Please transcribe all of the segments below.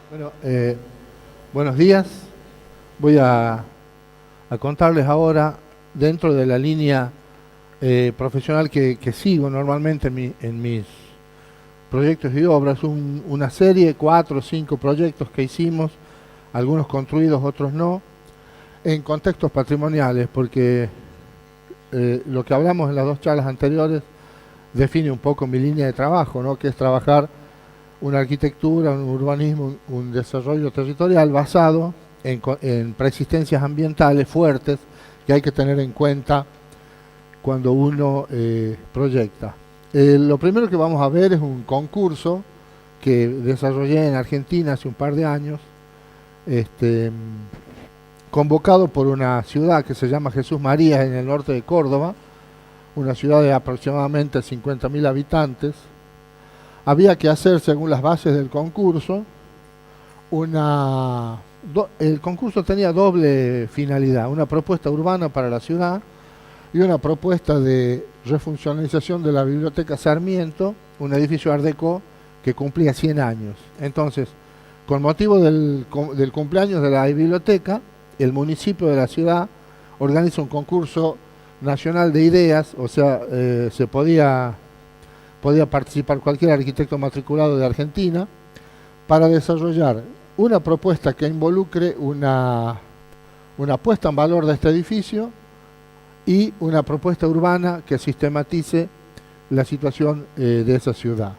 Bueno, buenos días. Voy a contarles ahora, dentro de la línea profesional que sigo normalmente en mis proyectos y obras, una serie, 4 o 5 proyectos que hicimos, algunos construidos, otros no, en contextos patrimoniales, porque lo que hablamos en las dos charlas anteriores define un poco mi línea de trabajo, ¿no? Que es trabajar una arquitectura, un urbanismo, un desarrollo territorial basado en preexistencias ambientales fuertes que hay que tener en cuenta cuando uno proyecta. Lo primero que vamos a ver es un concurso que desarrollé en Argentina hace un par de años, convocado por una ciudad que se llama Jesús María, en el norte de Córdoba, una ciudad de aproximadamente 50.000 habitantes. Había que hacer, según las bases del concurso, el concurso tenía doble finalidad: una propuesta urbana para la ciudad y una propuesta de refuncionalización de la Biblioteca Sarmiento, un edificio Art Deco que cumplía 100 años. Entonces, con motivo del cumpleaños de la biblioteca, el municipio de la ciudad organiza un concurso nacional de ideas, o sea, se podía participar cualquier arquitecto matriculado de Argentina para desarrollar una propuesta que involucre una puesta en valor de este edificio y una propuesta urbana que sistematice la situación de esa ciudad.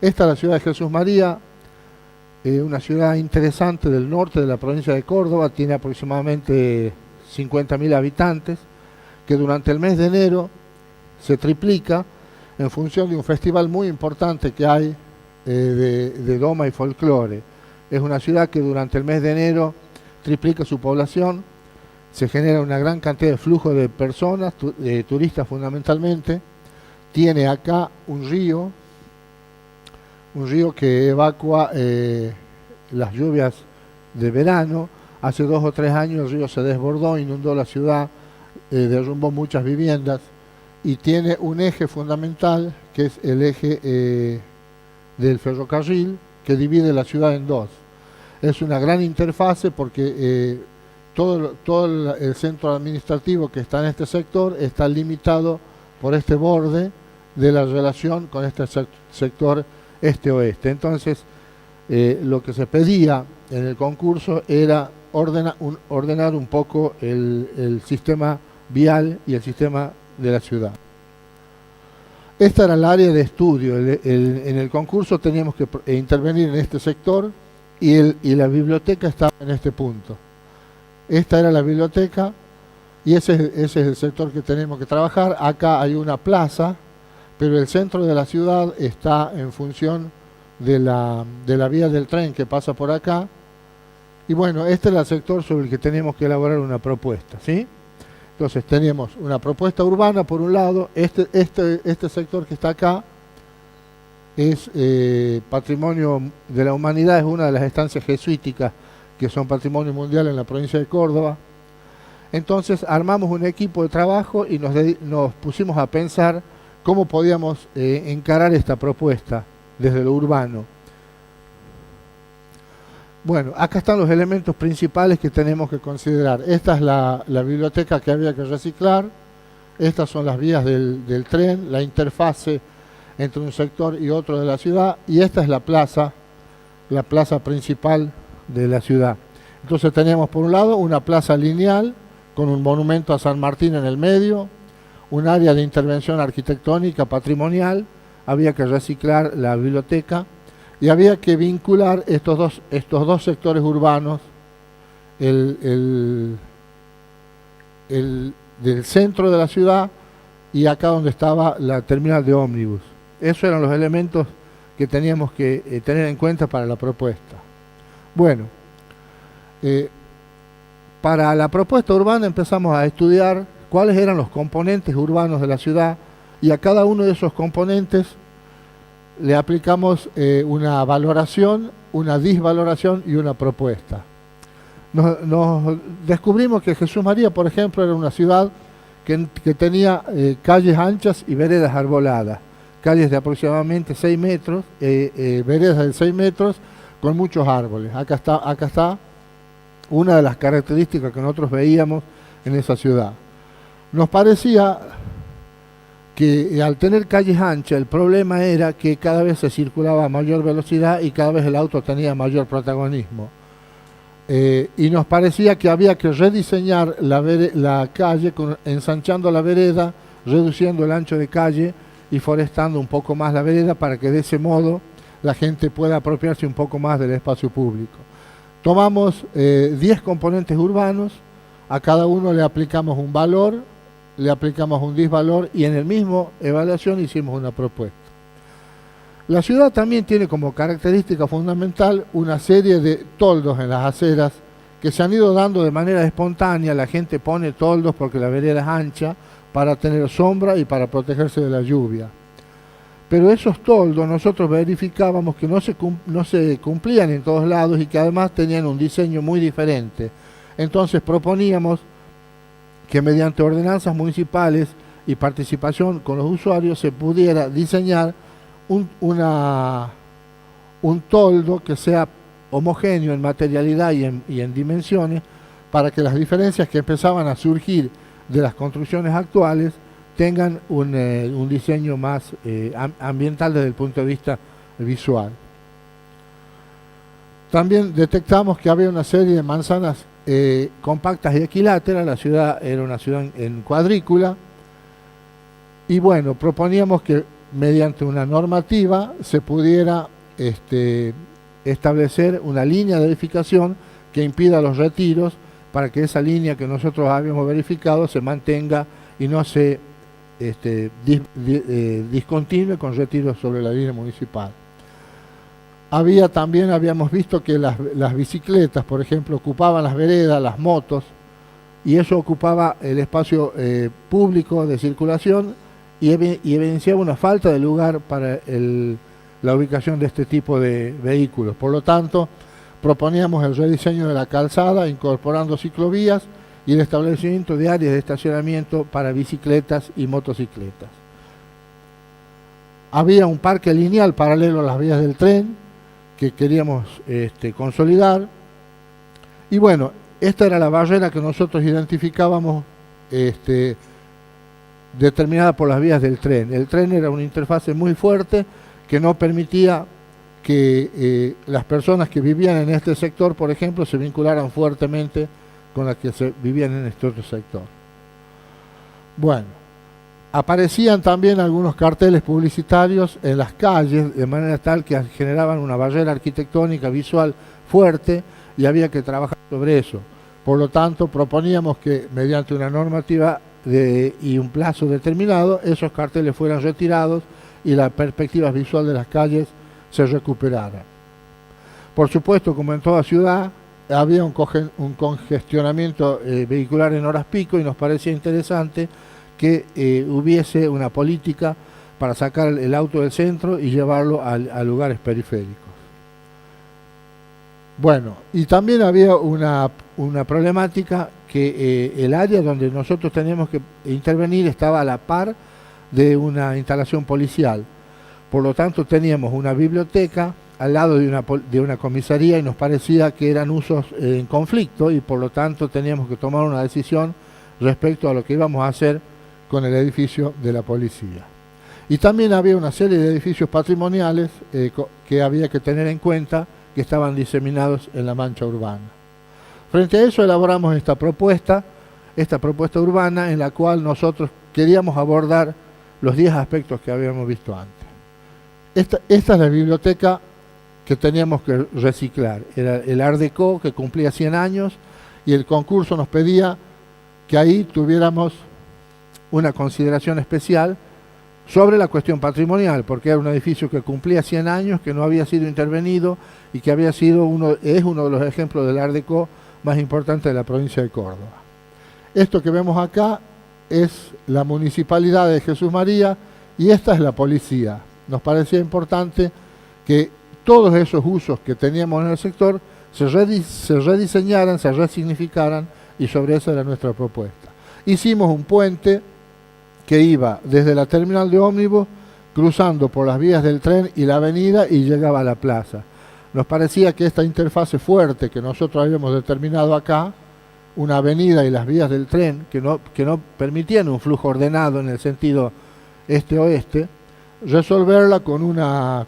Esta es la ciudad de Jesús María, una ciudad interesante del norte de la provincia de Córdoba, tiene aproximadamente 50.000 habitantes, que durante el mes de enero se triplica en función de un festival muy importante que hay de Doma y Folclore. Es una ciudad que durante el mes de enero triplica su población, se genera una gran cantidad de flujo de personas, turistas fundamentalmente. Tiene acá un río que evacua las lluvias de verano. Hace 2 o 3 años el río se desbordó, inundó la ciudad, derrumbó muchas viviendas, y tiene un eje fundamental que es el eje del ferrocarril que divide la ciudad en dos. Es una gran interfase porque todo el centro administrativo que está en este sector está limitado por este borde de la relación con este sector este-oeste. Entonces, lo que se pedía en el concurso era ordenar un poco el sistema vial y el sistema de la ciudad. Esta era el área de estudio. En el concurso teníamos que intervenir en este sector y la biblioteca estaba en este punto. Esta era la biblioteca y ese es el sector que tenemos que trabajar. Acá hay una plaza, pero el centro de la ciudad está en función de la vía del tren que pasa por acá. Y bueno, este es el sector sobre el que tenemos que elaborar una propuesta, ¿sí? Entonces tenemos una propuesta urbana por un lado. Este sector que está acá es patrimonio de la humanidad, es una de las estancias jesuíticas que son patrimonio mundial en la provincia de Córdoba. Entonces armamos un equipo de trabajo y nos pusimos a pensar cómo podíamos encarar esta propuesta desde lo urbano. Bueno, acá están los elementos principales que tenemos que considerar. Esta es la biblioteca que había que reciclar. Estas son las vías del tren, la interfase entre un sector y otro de la ciudad. Y esta es la plaza principal de la ciudad. Entonces tenemos por un lado una plaza lineal con un monumento a San Martín en el medio, un área de intervención arquitectónica patrimonial. Había que reciclar la biblioteca. Y había que vincular estos dos sectores urbanos, el del centro de la ciudad y acá donde estaba la terminal de ómnibus. Esos eran los elementos que teníamos que tener en cuenta para la propuesta. Bueno, para la propuesta urbana empezamos a estudiar cuáles eran los componentes urbanos de la ciudad, y a cada uno de esos componentes le aplicamos una valoración, una disvaloración y una propuesta. Nos descubrimos que Jesús María, por ejemplo, era una ciudad que tenía calles anchas y veredas arboladas, calles de aproximadamente 6 metros, veredas de 6 metros, con muchos árboles. Acá está una de las características que nosotros veíamos en esa ciudad. Nos parecía que al tener calles anchas, el problema era que cada vez se circulaba a mayor velocidad y cada vez el auto tenía mayor protagonismo. Y nos parecía que había que rediseñar la calle, ensanchando la vereda, reduciendo el ancho de calle y forestando un poco más la vereda para que de ese modo la gente pueda apropiarse un poco más del espacio público. Tomamos 10 componentes urbanos, a cada uno le aplicamos un valor, le aplicamos un disvalor y en el mismo evaluación hicimos una propuesta. La ciudad también tiene como característica fundamental una serie de toldos en las aceras que se han ido dando de manera espontánea. La gente pone toldos porque la vereda es ancha para tener sombra y para protegerse de la lluvia. Pero esos toldos nosotros verificábamos que no se cumplían en todos lados y que además tenían un diseño muy diferente. Entonces proponíamos que mediante ordenanzas municipales y participación con los usuarios se pudiera diseñar un toldo que sea homogéneo en materialidad y en dimensiones para que las diferencias que empezaban a surgir de las construcciones actuales tengan un diseño más ambiental desde el punto de vista visual. También detectamos que había una serie de manzanas compactas y equiláteras. La ciudad era una ciudad en cuadrícula y bueno, proponíamos que mediante una normativa se pudiera establecer una línea de edificación que impida los retiros para que esa línea que nosotros habíamos verificado se mantenga y no se discontinúe con retiros sobre la línea municipal. Habíamos visto que las bicicletas, por ejemplo, ocupaban las veredas, las motos, y eso ocupaba el espacio público de circulación y evidenciaba una falta de lugar para la ubicación de este tipo de vehículos. Por lo tanto, proponíamos el rediseño de la calzada, incorporando ciclovías y el establecimiento de áreas de estacionamiento para bicicletas y motocicletas. Había un parque lineal paralelo a las vías del tren que queríamos consolidar. Y bueno, esta era la barrera que nosotros identificábamos determinada por las vías del tren. El tren era una interfase muy fuerte que no permitía que las personas que vivían en este sector, por ejemplo, se vincularan fuertemente con las que vivían en este otro sector. Bueno, aparecían también algunos carteles publicitarios en las calles, de manera tal que generaban una barrera arquitectónica visual fuerte y había que trabajar sobre eso. Por lo tanto, proponíamos que mediante una normativa y un plazo determinado, esos carteles fueran retirados y la perspectiva visual de las calles se recuperara. Por supuesto, como en toda ciudad, había un congestionamiento vehicular en horas pico y nos parecía interesante que hubiese una política para sacar el auto del centro y llevarlo a lugares periféricos. Bueno, y también había una problemática que el área donde nosotros teníamos que intervenir estaba a la par de una instalación policial. Por lo tanto, teníamos una biblioteca al lado de una comisaría y nos parecía que eran usos en conflicto y por lo tanto teníamos que tomar una decisión respecto a lo que íbamos a hacer con el edificio de la policía. Y también había una serie de edificios patrimoniales que había que tener en cuenta que estaban diseminados en la mancha urbana. Frente a eso elaboramos esta propuesta urbana en la cual nosotros queríamos abordar los 10 aspectos que habíamos visto antes. Esta es la biblioteca que teníamos que reciclar. Era el Art Deco que cumplía 100 años y el concurso nos pedía que ahí tuviéramos una consideración especial sobre la cuestión patrimonial, porque era un edificio que cumplía 100 años, que no había sido intervenido y que es uno de los ejemplos del Art Deco más importantes de la provincia de Córdoba. Esto que vemos acá es la municipalidad de Jesús María y esta es la policía. Nos parecía importante que todos esos usos que teníamos en el sector se rediseñaran, se resignificaran y sobre eso era nuestra propuesta. Hicimos un puente que iba desde la terminal de ómnibus, cruzando por las vías del tren y la avenida y llegaba a la plaza. nos parecía que esta interfase fuerte que nosotros habíamos determinado acá, una avenida y las vías del tren que no permitían un flujo ordenado en el sentido este-oeste, resolverla con una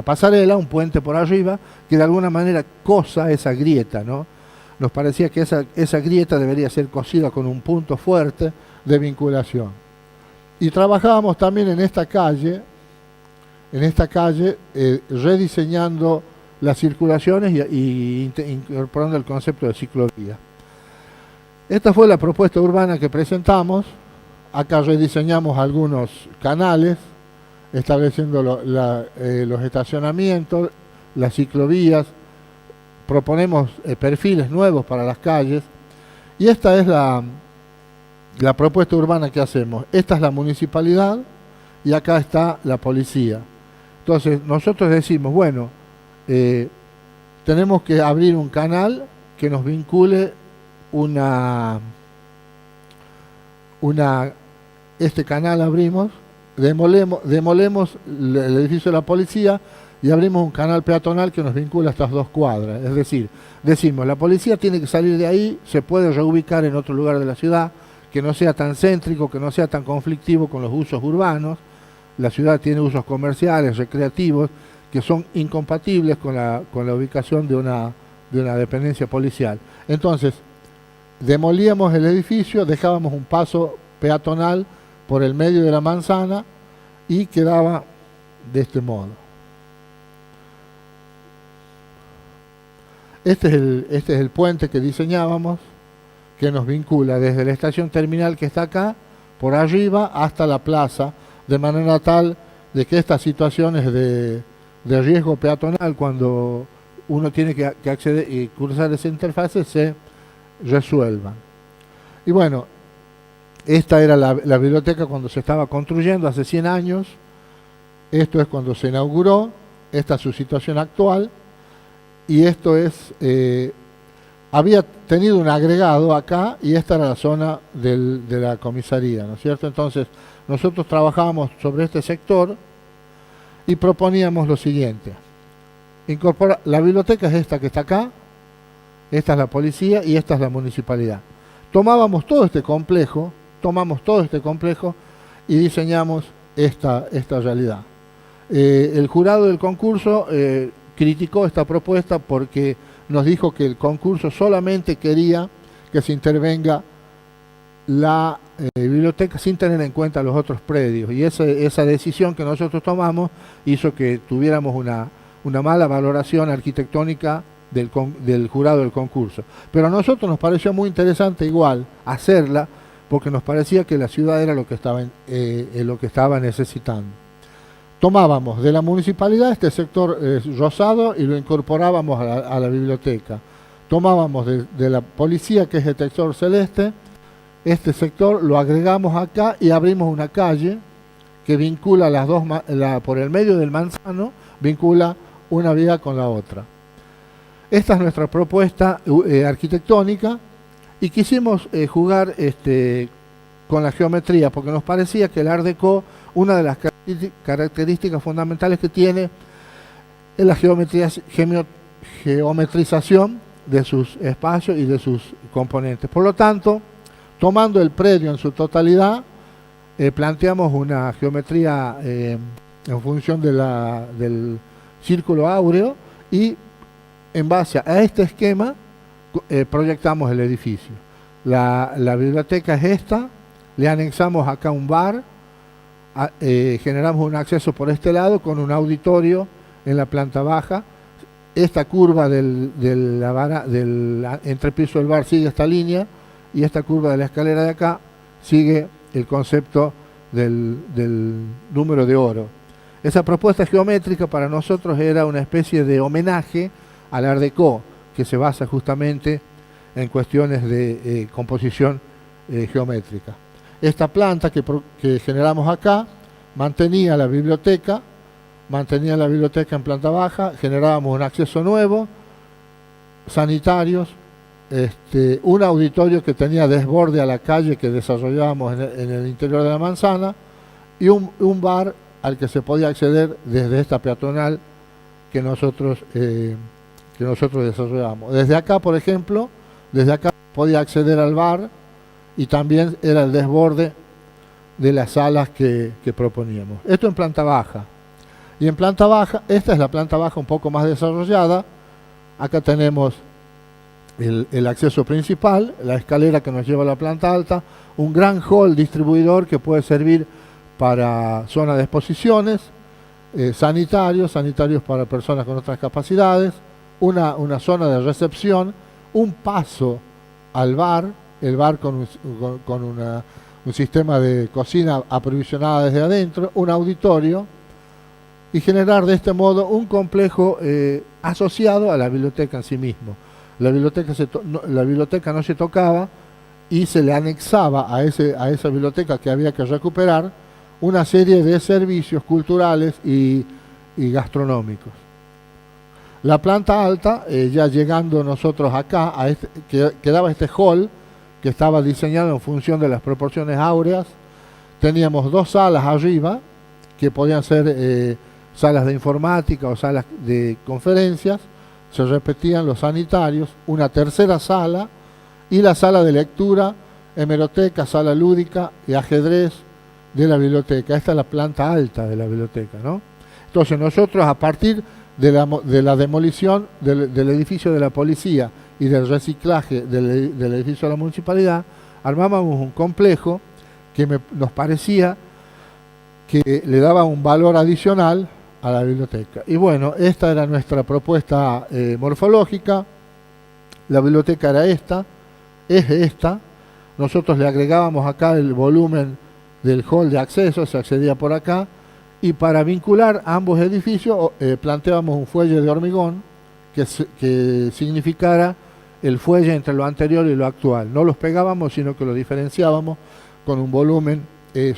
pasarela, un puente por arriba, que de alguna manera cosa esa grieta, ¿no? Nos parecía que esa grieta debería ser cosida con un punto fuerte de vinculación. Y trabajábamos también en esta calle rediseñando las circulaciones y incorporando el concepto de ciclovía. Esta fue la propuesta urbana que presentamos. Acá rediseñamos algunos canales, estableciendo los estacionamientos, las ciclovías, proponemos perfiles nuevos para las calles, y esta es la propuesta urbana que hacemos. Esta es la municipalidad y acá está la policía. Entonces nosotros decimos, bueno, tenemos que abrir un canal que nos vincule este canal abrimos, demolemos el edificio de la policía y abrimos un canal peatonal que nos vincula a estas 2 cuadras. Es decir, decimos, la policía tiene que salir de ahí, se puede reubicar en otro lugar de la ciudad, que no sea tan céntrico, que no sea tan conflictivo con los usos urbanos. La ciudad tiene usos comerciales, recreativos, que son incompatibles con la ubicación de una dependencia policial. Entonces, demolíamos el edificio, dejábamos un paso peatonal por el medio de la manzana y quedaba de este modo. Este es el puente que diseñábamos, que nos vincula desde la estación terminal que está acá, por arriba hasta la plaza, de manera tal de que estas situaciones de riesgo peatonal, cuando uno tiene que acceder y cruzar esa interfase, se resuelvan. Y bueno, esta era la biblioteca cuando se estaba construyendo hace 100 años, esto es cuando se inauguró, esta es su situación actual, y esto es, había tenido un agregado acá, y esta era la zona de la comisaría, ¿no es cierto? Entonces, nosotros trabajábamos sobre este sector y proponíamos lo siguiente: incorporar, la biblioteca es esta que está acá, esta es la policía y esta es la municipalidad. Tomamos todo este complejo y diseñamos esta realidad. El jurado del concurso criticó esta propuesta porque nos dijo que el concurso solamente quería que se intervenga la biblioteca sin tener en cuenta los otros predios, y esa decisión que nosotros tomamos hizo que tuviéramos una mala valoración arquitectónica del jurado del concurso. Pero a nosotros nos pareció muy interesante igual hacerla, porque nos parecía que la ciudad era lo que estaba necesitando. Tomábamos de la municipalidad este sector rosado y lo incorporábamos a la biblioteca. Tomábamos de la policía, que es el sector celeste, este sector lo agregamos acá y abrimos una calle que vincula las dos, por el medio del Manzano, vincula una vía con la otra. Esta es nuestra propuesta arquitectónica, y quisimos jugar con la geometría, porque nos parecía que el Art Deco, una de las características fundamentales que tiene es la geometrización de sus espacios y de sus componentes. Por lo tanto, tomando el predio en su totalidad, planteamos una geometría en función del círculo áureo, y en base a este esquema proyectamos el edificio. La biblioteca es esta, le anexamos acá un bar, generamos un acceso por este lado con un auditorio en la planta baja. Esta curva del entrepiso del bar sigue esta línea, y esta curva de la escalera de acá sigue el concepto del número de oro. Esa propuesta geométrica para nosotros era una especie de homenaje al Art Deco, que se basa justamente en cuestiones de composición geométrica. Esta planta que generamos acá mantenía la biblioteca en planta baja, generábamos un acceso nuevo, sanitarios, un auditorio que tenía desborde a la calle que desarrollábamos en el interior de la manzana, y un bar al que se podía acceder desde esta peatonal que nosotros desarrollamos. Desde acá, por ejemplo, desde acá podía acceder al bar y también era el desborde de las salas que proponíamos. Esto en planta baja. Y en planta baja, esta es la planta baja un poco más desarrollada. Acá tenemos el acceso principal, la escalera que nos lleva a la planta alta, un gran hall distribuidor que puede servir para zona de exposiciones, sanitarios para personas con otras capacidades, una zona de recepción, un paso al bar, el bar con un sistema de cocina aprovisionada desde adentro, un auditorio, y generar de este modo un complejo asociado a la biblioteca en sí mismo. La biblioteca no se tocaba y se le anexaba a esa biblioteca que había que recuperar una serie de servicios culturales y gastronómicos. La planta alta, ya llegando nosotros acá, quedaba este hall que estaba diseñado en función de las proporciones áureas. Teníamos dos salas arriba, que podían ser salas de informática o salas de conferencias. Se repetían los sanitarios, una tercera sala y la sala de lectura, hemeroteca, sala lúdica y ajedrez de la biblioteca. Esta es la planta alta de la biblioteca, ¿no? Entonces nosotros, a partir de la demolición del edificio de la policía y del reciclaje del edificio de la municipalidad, armábamos un complejo que nos parecía que le daba un valor adicional a la biblioteca. Y bueno, esta era nuestra propuesta morfológica. La biblioteca era esta, es esta. Nosotros le agregábamos acá el volumen del hall de acceso, se accedía por acá, y para vincular ambos edificios planteábamos un fuelle de hormigón que significara el fuelle entre lo anterior y lo actual. No los pegábamos, sino que lo diferenciábamos con un volumen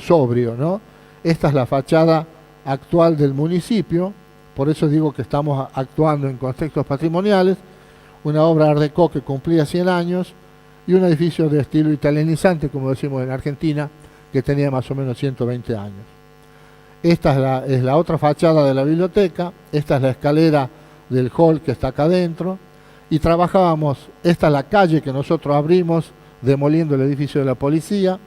sobrio, ¿no? Esta es la fachada actual del municipio, por eso digo que estamos actuando en contextos patrimoniales, una obra Art Deco que cumplía 100 años y un edificio de estilo italianizante, como decimos en Argentina, que tenía más o menos 120 años. Esta es la otra fachada de la biblioteca, esta es la escalera del hall que está acá adentro, y trabajábamos, esta es la calle que nosotros abrimos demoliendo el edificio de la policía,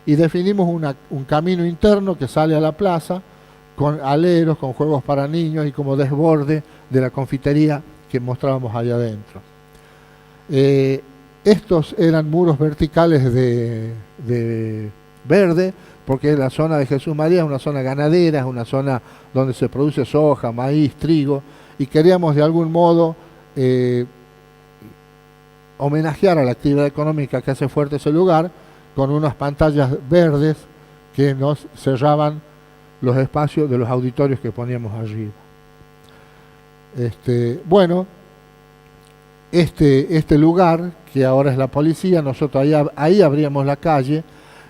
y definimos un camino interno que sale a la plaza, con aleros, con juegos para niños y como desborde de la confitería que mostrábamos allá adentro. Estos eran muros verticales de verde, porque la zona de Jesús María es una zona ganadera, es una zona donde se produce soja, maíz, trigo, y queríamos de algún modo homenajear a la actividad económica que hace fuerte ese lugar, con unas pantallas verdes que nos cerraban los espacios de los auditorios que poníamos arriba. Bueno, este lugar, que ahora es la policía, nosotros ahí abríamos la calle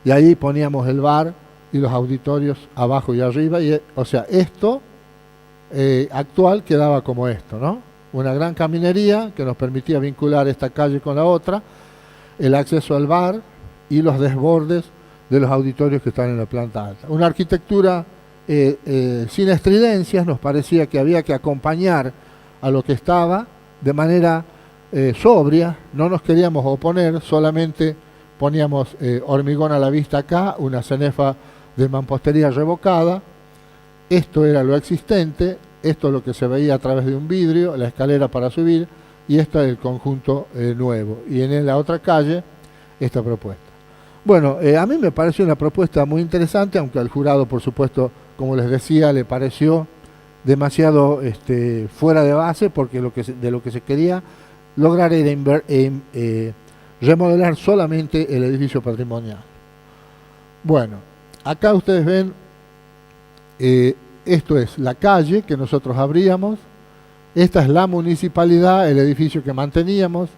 y ahí poníamos el bar y los auditorios abajo y arriba. O sea, esto actual quedaba como esto, ¿no? Una gran caminería que nos permitía vincular esta calle con la otra, el acceso al bar y los desbordes de los auditorios que están en la planta alta. Una arquitectura sin estridencias, nos parecía que había que acompañar a lo que estaba de manera sobria, no nos queríamos oponer, solamente poníamos hormigón a la vista acá, una cenefa de mampostería revocada, esto era lo existente, esto es lo que se veía a través de un vidrio, la escalera para subir, y esto es el conjunto nuevo, y en la otra calle esta propuesta. Bueno, a mí me pareció una propuesta muy interesante, aunque al jurado, por supuesto, como les decía, le pareció demasiado fuera de base, porque de lo que se quería lograr era remodelar solamente el edificio patrimonial. Bueno, acá ustedes ven, esto es la calle que nosotros abríamos, esta es la municipalidad, el edificio que manteníamos,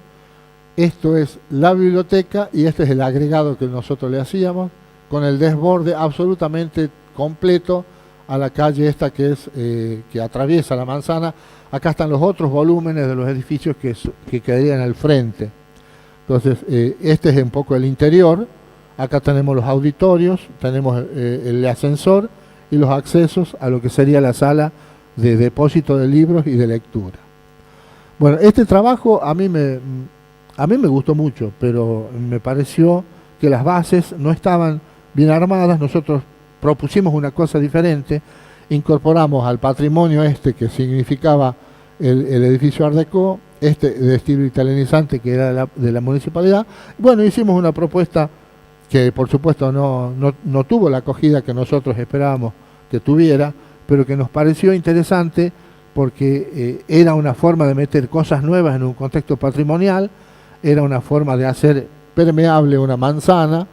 esto es la biblioteca y este es el agregado que nosotros le hacíamos, con el desborde absolutamente completo a la calle esta que atraviesa la manzana. Acá están los otros volúmenes de los edificios que quedarían al frente. Entonces, este es un poco el interior. Acá tenemos los auditorios, tenemos el ascensor y los accesos a lo que sería la sala de depósito de libros y de lectura. Bueno, este trabajo a mí me gustó mucho, pero me pareció que las bases no estaban bien armadas. Nosotros propusimos una cosa diferente, incorporamos al patrimonio que significaba el edificio Art Deco, de estilo italianizante que era de la municipalidad. Bueno, hicimos una propuesta que por supuesto no tuvo la acogida que nosotros esperábamos que tuviera, pero que nos pareció interesante porque era una forma de meter cosas nuevas en un contexto patrimonial, era una forma de hacer permeable una manzana,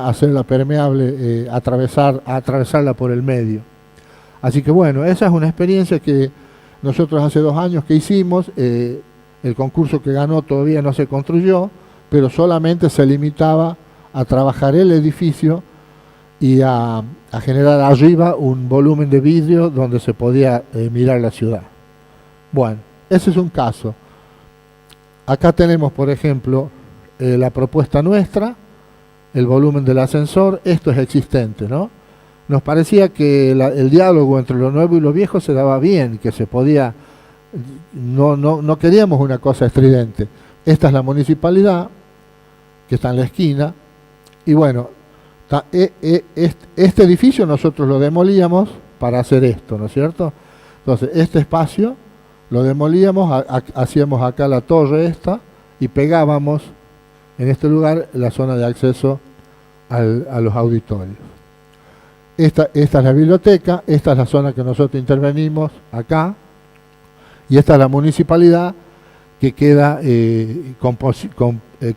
hacerla permeable, atravesarla por el medio. Así que bueno, esa es una experiencia que nosotros hace 2 años que hicimos. El concurso que ganó todavía no se construyó, pero solamente se limitaba a trabajar el edificio y a generar arriba un volumen de vidrio donde se podía mirar la ciudad. Bueno, ese es un caso. Acá tenemos, por ejemplo, la propuesta nuestra, el volumen del ascensor. Esto es existente, ¿no? Nos parecía que el diálogo entre lo nuevo y lo viejo se daba bien, que se podía, no queríamos una cosa estridente. Esta es la municipalidad, que está en la esquina, y bueno, este edificio nosotros lo demolíamos para hacer esto, ¿no es cierto? Entonces, este espacio lo demolíamos, hacíamos acá la torre esta, y pegábamos en este lugar la zona de acceso a los auditorios. Esta es la biblioteca, esta es la zona que nosotros intervenimos acá, y esta es la municipalidad que queda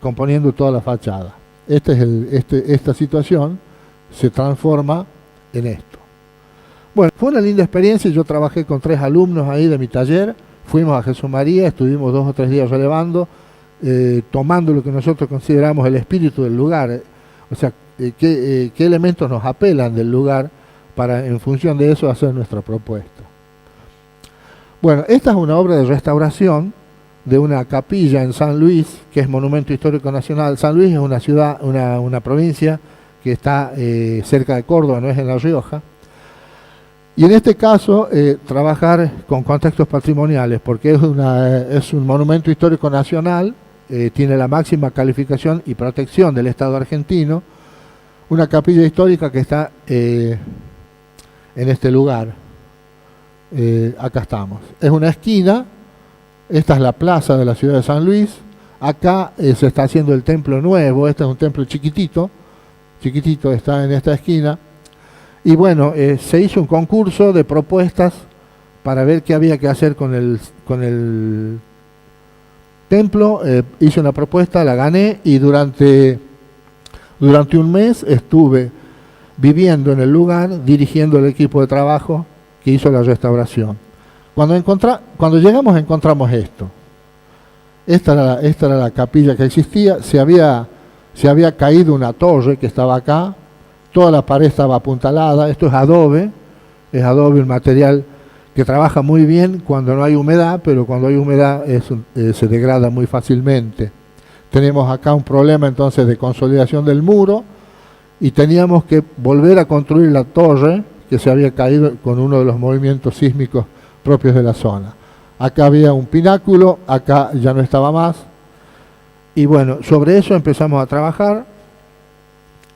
componiendo toda la fachada. Esta situación se transforma en esto. Bueno, fue una linda experiencia. Yo trabajé con 3 alumnos ahí de mi taller, fuimos a Jesús María, estuvimos 2 o 3 días relevando, tomando lo que nosotros consideramos el espíritu del lugar, o sea, qué elementos nos apelan del lugar para, en función de eso, hacer nuestra propuesta. Bueno, esta es una obra de restauración de una capilla en San Luis, que es Monumento Histórico Nacional. San Luis es una ciudad, una provincia que está cerca de Córdoba, no es en La Rioja. Y en este caso, trabajar con contextos patrimoniales, porque es un monumento histórico nacional, tiene la máxima calificación y protección del Estado argentino, una capilla histórica que está en este lugar. Acá estamos. Es una esquina, esta es la plaza de la ciudad de San Luis, acá se está haciendo el templo nuevo, este es un templo chiquitito, está en esta esquina. Y bueno, se hizo un concurso de propuestas para ver qué había que hacer con el templo. Hice una propuesta, la gané, y durante un mes estuve viviendo en el lugar, dirigiendo el equipo de trabajo que hizo la restauración. Cuando llegamos encontramos esto. Esta era la capilla que existía. Se había caído una torre que estaba acá. Toda la pared estaba apuntalada. Esto es adobe, un material que trabaja muy bien cuando no hay humedad, pero cuando hay humedad se degrada muy fácilmente. Tenemos acá un problema entonces de consolidación del muro, y teníamos que volver a construir la torre que se había caído con uno de los movimientos sísmicos propios de la zona. Acá había un pináculo, acá ya no estaba más, y bueno, sobre eso empezamos a trabajar.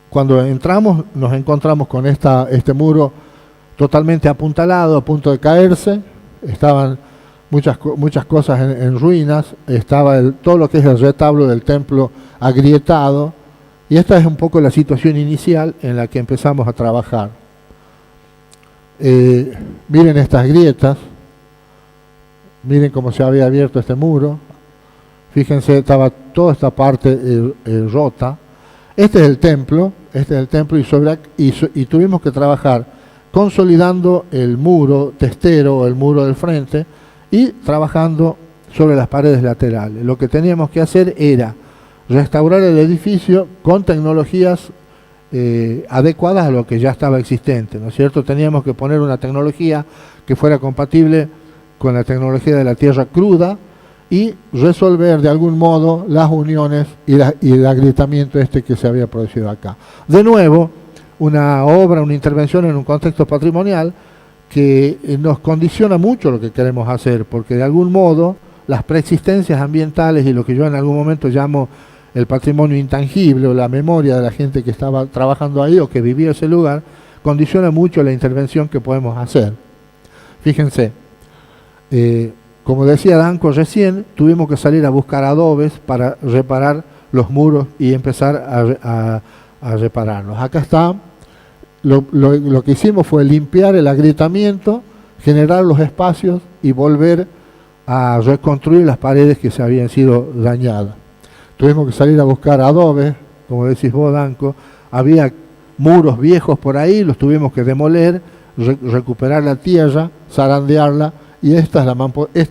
Cuando entramos nos encontramos con este muro totalmente apuntalado, a punto de caerse. Estaban muchas cosas en ruinas, estaba todo lo que es el retablo del templo agrietado, y esta es un poco la situación inicial en la que empezamos a trabajar. Miren estas grietas, miren cómo se había abierto este muro, fíjense, estaba toda esta parte rota. Este es el templo, y tuvimos que trabajar consolidando el muro testero o el muro del frente y trabajando sobre las paredes laterales. Lo que teníamos que hacer era restaurar el edificio con tecnologías adecuadas a lo que ya estaba existente, ¿no es cierto? Teníamos que poner una tecnología que fuera compatible con la tecnología de la tierra cruda y resolver de algún modo las uniones y el agrietamiento que se había producido acá. De nuevo, una intervención en un contexto patrimonial que nos condiciona mucho lo que queremos hacer, porque de algún modo las preexistencias ambientales y lo que yo en algún momento llamo el patrimonio intangible o la memoria de la gente que estaba trabajando ahí o que vivía ese lugar, condiciona mucho la intervención que podemos hacer. Fíjense, como decía Danco recién, tuvimos que salir a buscar adobes para reparar los muros y empezar a repararlos. Acá está, lo que hicimos fue limpiar el agrietamiento, generar los espacios y volver a reconstruir las paredes que se habían sido dañadas. Tuvimos que salir a buscar adobes, como decís vos, Danco. Había muros viejos por ahí, los tuvimos que demoler, recuperar la tierra, zarandearla, y este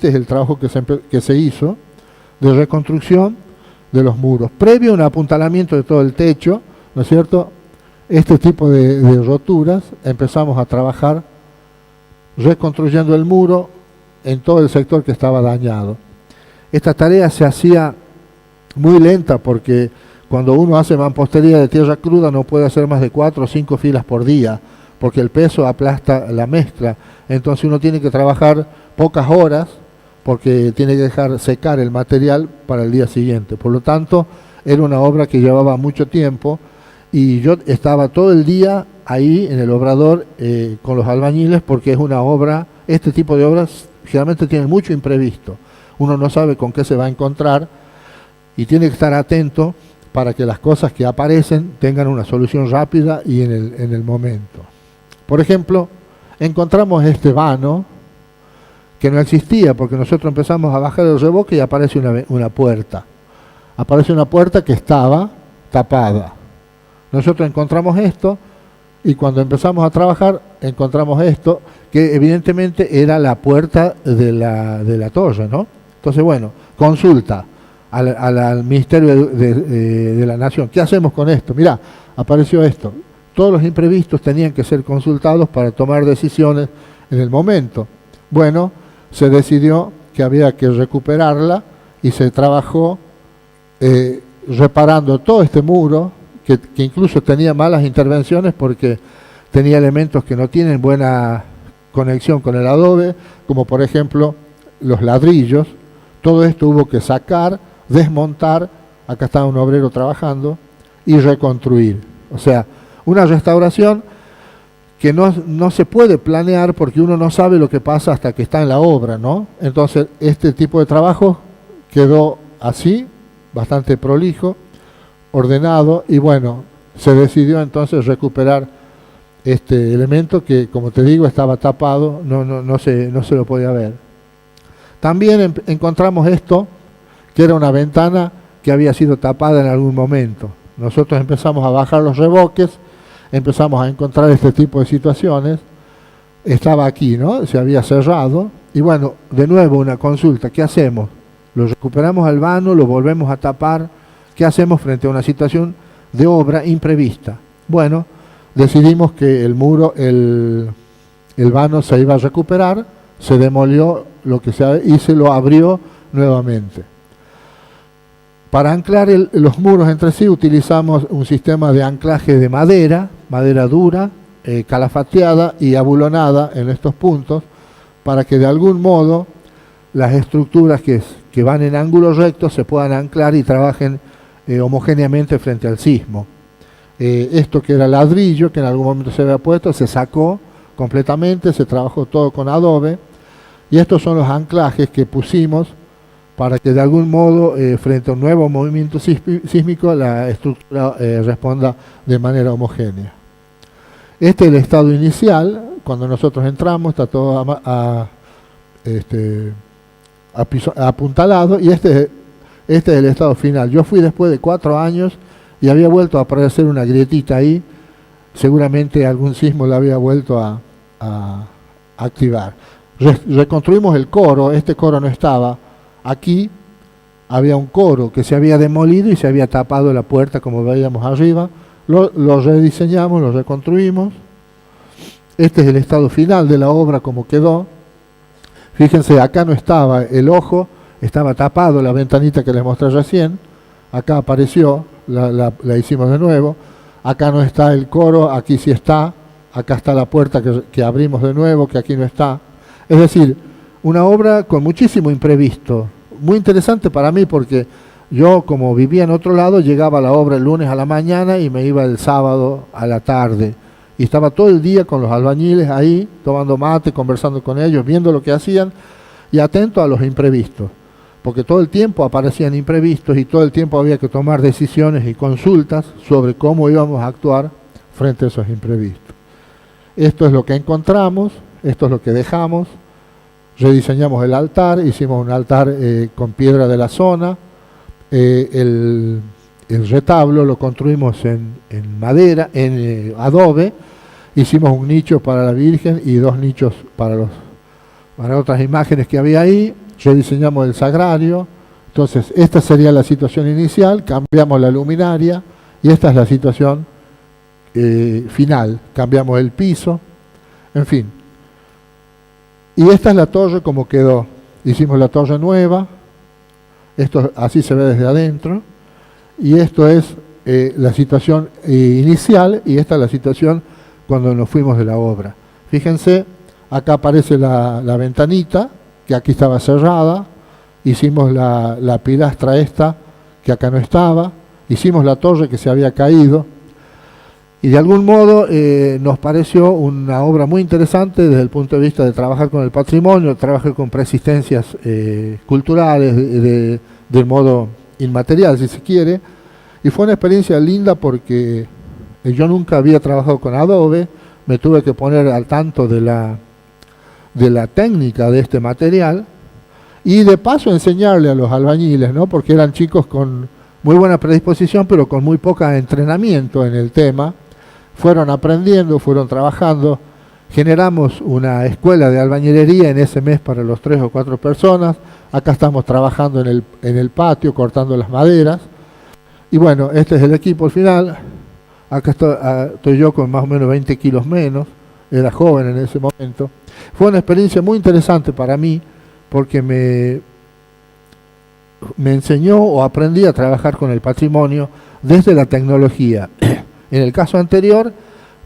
es el trabajo que se hizo de reconstrucción de los muros. Previo a un apuntalamiento de todo el techo, ¿no es cierto? Este tipo de roturas, empezamos a trabajar reconstruyendo el muro en todo el sector que estaba dañado. Esta tarea se hacía muy lenta porque cuando uno hace mampostería de tierra cruda no puede hacer más de 4 o 5 filas por día, porque el peso aplasta la mezcla. Entonces uno tiene que trabajar pocas horas porque tiene que dejar secar el material para el día siguiente. Por lo tanto, era una obra que llevaba mucho tiempo y yo estaba todo el día ahí en el obrador con los albañiles, porque es una obra, este tipo de obras generalmente tienen mucho imprevisto. Uno no sabe con qué se va a encontrar y tiene que estar atento para que las cosas que aparecen tengan una solución rápida y en el momento. Por ejemplo, encontramos este vano que no existía, porque nosotros empezamos a bajar el revoque y aparece una puerta. Aparece una puerta que estaba tapada. Nosotros encontramos esto y cuando empezamos a trabajar encontramos esto, que evidentemente era la puerta de la torre, ¿no? Entonces, bueno, consulta al Ministerio de la Nación. ¿Qué hacemos con esto? Mirá, apareció esto. Todos los imprevistos tenían que ser consultados para tomar decisiones en el momento. Bueno, se decidió que había que recuperarla y se trabajó reparando todo este muro, que incluso tenía malas intervenciones porque tenía elementos que no tienen buena conexión con el adobe, como por ejemplo los ladrillos. Todo esto hubo que sacar, desmontar, acá está un obrero trabajando, y reconstruir. O sea, una restauración que no se puede planear porque uno no sabe lo que pasa hasta que está en la obra, ¿no? Entonces, este tipo de trabajo quedó así, bastante prolijo, ordenado, y bueno, se decidió entonces recuperar este elemento que, como te digo, estaba tapado, no se lo podía ver. También encontramos esto, que era una ventana que había sido tapada en algún momento. Nosotros empezamos a bajar los revoques, empezamos a encontrar este tipo de situaciones. Estaba aquí, ¿no? Se había cerrado. Y bueno, de nuevo una consulta. ¿Qué hacemos? ¿Lo recuperamos al vano? ¿Lo volvemos a tapar? ¿Qué hacemos frente a una situación de obra imprevista? Bueno, decidimos que el muro, el vano se iba a recuperar, se demolió y se lo abrió nuevamente. Para anclar los muros entre sí utilizamos un sistema de anclaje de madera dura, calafateada y abulonada en estos puntos, para que de algún modo las estructuras que van en ángulo recto se puedan anclar y trabajen homogéneamente frente al sismo. Esto que era ladrillo, que en algún momento se había puesto, se sacó completamente, se trabajó todo con adobe, y estos son los anclajes que pusimos para que de algún modo, frente a un nuevo movimiento sísmico, la estructura responda de manera homogénea. Este es el estado inicial. Cuando nosotros entramos está todo apuntalado, y este es el estado final. Yo fui después de 4 años y había vuelto a aparecer una grietita ahí. Seguramente algún sismo la había vuelto a activar. Reconstruimos el coro. Este coro no estaba. Aquí había un coro que se había demolido y se había tapado la puerta, como veíamos arriba. Lo rediseñamos, lo reconstruimos. Este es el estado final de la obra como quedó. Fíjense, acá no estaba el ojo, estaba tapado la ventanita que les mostré recién. Acá apareció, la hicimos de nuevo. Acá no está el coro, aquí sí está. acá está la puerta que abrimos de nuevo, que aquí no está. Es decir, una obra con muchísimo imprevisto, muy interesante para mí porque yo, como vivía en otro lado, llegaba a la obra el lunes a la mañana y me iba el sábado a la tarde. Y estaba todo el día con los albañiles ahí, tomando mate, conversando con ellos, viendo lo que hacían y atento a los imprevistos. Porque todo el tiempo aparecían imprevistos y todo el tiempo había que tomar decisiones y consultas sobre cómo íbamos a actuar frente a esos imprevistos. Esto es lo que encontramos, esto es lo que dejamos. Rediseñamos el altar, hicimos un altar con piedra de la zona. El retablo lo construimos en madera, en adobe. Hicimos un nicho para la Virgen y 2 nichos para otras imágenes que había ahí. Rediseñamos el sagrario. Entonces, esta sería la situación inicial. Cambiamos la luminaria y esta es la situación final. Cambiamos el piso. En fin. Y esta es la torre como quedó. Hicimos la torre nueva. Esto así se ve desde adentro. Y esto es la situación inicial y esta es la situación cuando nos fuimos de la obra. Fíjense, acá aparece la ventanita, que aquí estaba cerrada. Hicimos la pilastra esta, que acá no estaba. Hicimos la torre que se había caído. Y de algún modo nos pareció una obra muy interesante desde el punto de vista de trabajar con el patrimonio, trabajar con persistencias culturales del modo inmaterial, si se quiere. Y fue una experiencia linda porque yo nunca había trabajado con adobe, me tuve que poner al tanto de la técnica de este material y de paso enseñarle a los albañiles, ¿no? Porque eran chicos con muy buena predisposición, pero con muy poco entrenamiento en el tema. Fueron aprendiendo, fueron trabajando. Generamos una escuela de albañilería en ese mes para los 3 o 4 personas. Acá estamos trabajando en el patio, cortando las maderas. Y bueno, este es el equipo al final. Acá estoy yo con más o menos 20 kilos menos. Era joven en ese momento. Fue una experiencia muy interesante para mí porque me enseñó o aprendí a trabajar con el patrimonio desde la tecnología. En el caso anterior,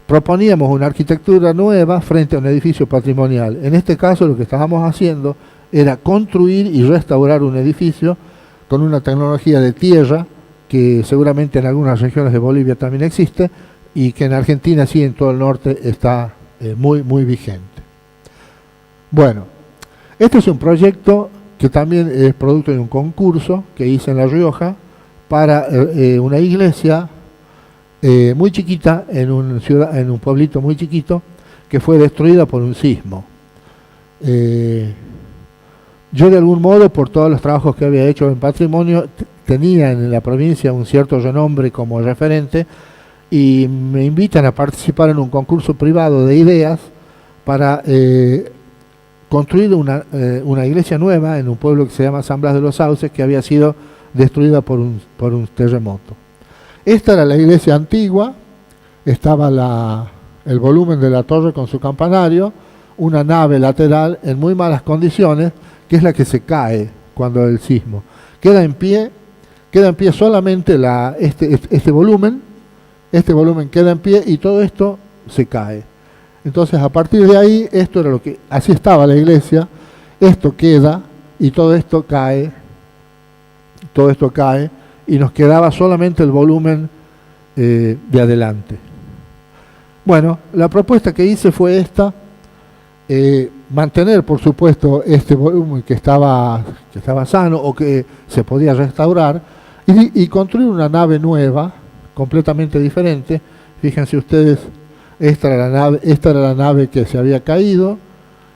proponíamos una arquitectura nueva frente a un edificio patrimonial. En este caso, lo que estábamos haciendo era construir y restaurar un edificio con una tecnología de tierra que seguramente en algunas regiones de Bolivia también existe y que en Argentina, sí, en todo el norte está muy, muy vigente. Bueno, este es un proyecto que también es producto de un concurso que hice en La Rioja para una iglesia muy chiquita en un pueblito muy chiquito que fue destruida por un sismo. Yo de algún modo, por todos los trabajos que había hecho en patrimonio, tenía en la provincia un cierto renombre como referente y me invitan a participar en un concurso privado de ideas para construir una iglesia nueva en un pueblo que se llama San Blas de los Sauces, que había sido destruida por un terremoto. Esta era la iglesia antigua, estaba el volumen de la torre con su campanario, una nave lateral en muy malas condiciones, que es la que se cae cuando el sismo. Queda en pie solamente este volumen queda en pie y todo esto se cae. Entonces, a partir de ahí, así estaba la iglesia, esto queda y todo esto cae y nos quedaba solamente el volumen de adelante. Bueno, la propuesta que hice fue esta, mantener por supuesto este volumen que estaba sano o que se podía restaurar y construir una nave nueva, completamente diferente. Fíjense ustedes, esta era la nave que se había caído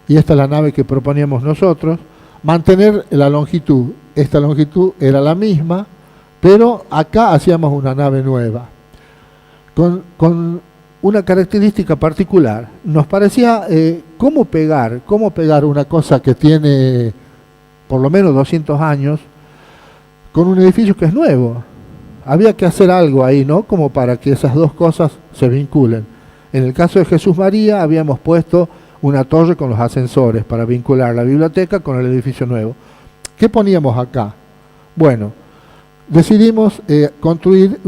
y esta es la nave que proponíamos nosotros. Mantener la longitud, esta longitud era la misma, pero acá hacíamos una nave nueva, con una característica particular. Nos parecía cómo pegar una cosa que tiene por lo menos 200 años con un edificio que es nuevo. Había que hacer algo ahí, ¿no? Como para que esas dos cosas se vinculen. En el caso de Jesús María habíamos puesto una torre con los ascensores para vincular la biblioteca con el edificio nuevo. ¿Qué poníamos acá? Bueno, decidimos construir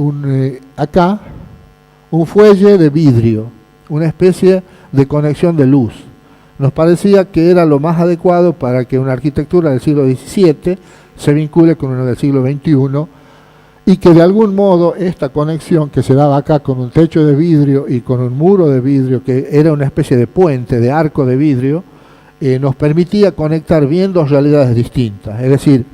acá un fuelle de vidrio, una especie de conexión de luz. Nos parecía que era lo más adecuado para que una arquitectura del siglo XVII se vincule con una del siglo XXI y que de algún modo esta conexión que se daba acá con un techo de vidrio y con un muro de vidrio que era una especie de puente, de arco de vidrio, nos permitía conectar bien dos realidades distintas. Es decir,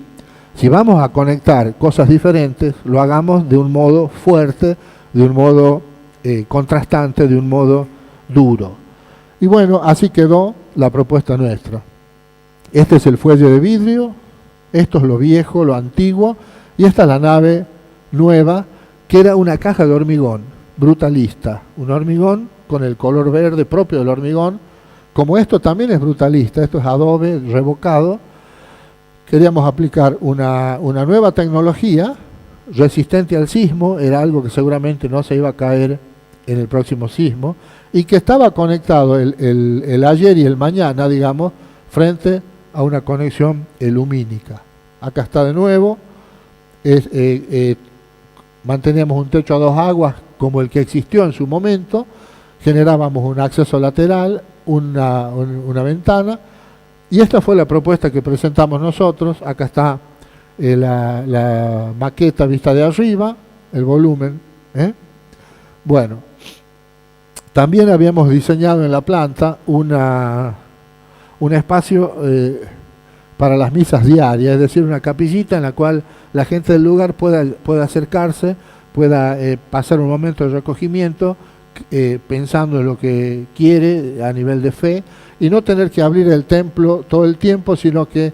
si vamos a conectar cosas diferentes, lo hagamos de un modo fuerte, de un modo contrastante, de un modo duro. Y bueno, así quedó la propuesta nuestra. Este es el fuelle de vidrio, esto es lo viejo, lo antiguo, y esta es la nave nueva, que era una caja de hormigón brutalista, un hormigón con el color verde propio del hormigón. Como esto también es brutalista, esto es adobe revocado, queríamos aplicar una nueva tecnología resistente al sismo, era algo que seguramente no se iba a caer en el próximo sismo, y que estaba conectado el ayer y el mañana, digamos, frente a una conexión lumínica. Acá está de nuevo, manteníamos un techo a dos aguas como el que existió en su momento, generábamos un acceso lateral, una ventana, y esta fue la propuesta que presentamos nosotros. Acá está la maqueta vista de arriba, el volumen. Bueno, también habíamos diseñado en la planta un espacio para las misas diarias, es decir, una capillita en la cual la gente del lugar pueda acercarse, pueda pasar un momento de recogimiento, pensando en lo que quiere a nivel de fe, y no tener que abrir el templo todo el tiempo, sino que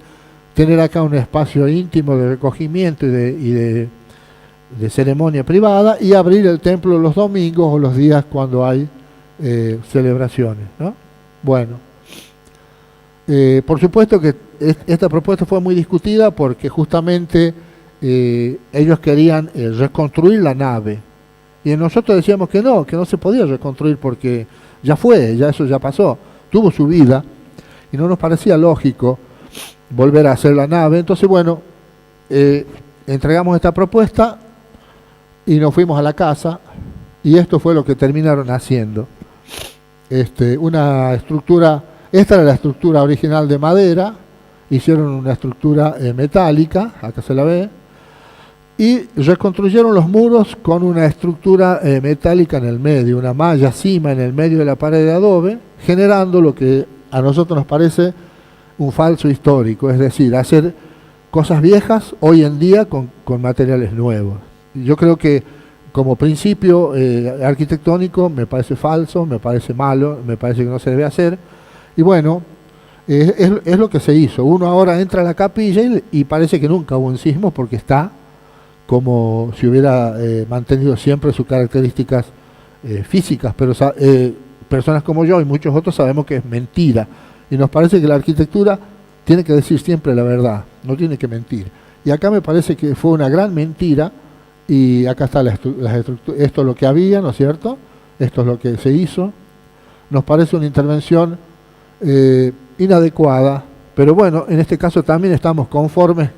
tener acá un espacio íntimo de recogimiento y de ceremonia privada, y abrir el templo los domingos o los días cuando hay celebraciones, ¿no? Bueno, por supuesto que esta propuesta fue muy discutida porque justamente ellos querían reconstruir la nave, y nosotros decíamos que no se podía reconstruir porque ya fue, eso ya pasó, tuvo su vida, y no nos parecía lógico volver a hacer la nave. Entonces, bueno, entregamos esta propuesta y nos fuimos a la casa, y esto fue lo que terminaron haciendo. Una estructura, esta era la estructura original de madera, hicieron una estructura metálica, acá se la ve, y reconstruyeron los muros con una estructura metálica en el medio, una malla cima en el medio de la pared de adobe, generando lo que a nosotros nos parece un falso histórico, es decir, hacer cosas viejas hoy en día con materiales nuevos. Yo creo que como principio arquitectónico me parece falso, me parece malo, me parece que no se debe hacer, y bueno, es lo que se hizo. Uno ahora entra a la capilla y parece que nunca hubo un sismo porque está como si hubiera mantenido siempre sus características físicas, pero personas como yo y muchos otros sabemos que es mentira, y nos parece que la arquitectura tiene que decir siempre la verdad, no tiene que mentir. Y acá me parece que fue una gran mentira, y acá está esto es lo que había, ¿no es cierto? Esto es lo que se hizo. Nos parece una intervención inadecuada, pero bueno, en este caso también estamos conformes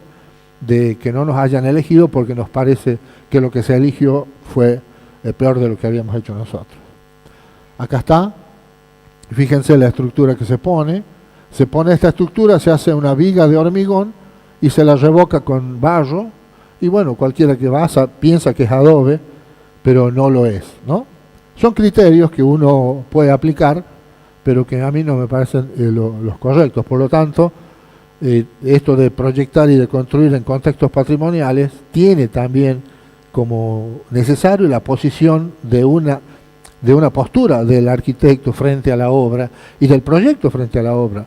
de que no nos hayan elegido, porque nos parece que lo que se eligió fue peor de lo que habíamos hecho nosotros. Acá está, fíjense la estructura que se pone esta estructura, se hace una viga de hormigón y se la revoca con barro, y bueno, cualquiera que piensa que es adobe, pero no lo es, ¿no? Son criterios que uno puede aplicar, pero que a mí no me parecen los correctos. Por lo tanto, esto de proyectar y de construir en contextos patrimoniales tiene también como necesario la posición de una postura del arquitecto frente a la obra y del proyecto frente a la obra.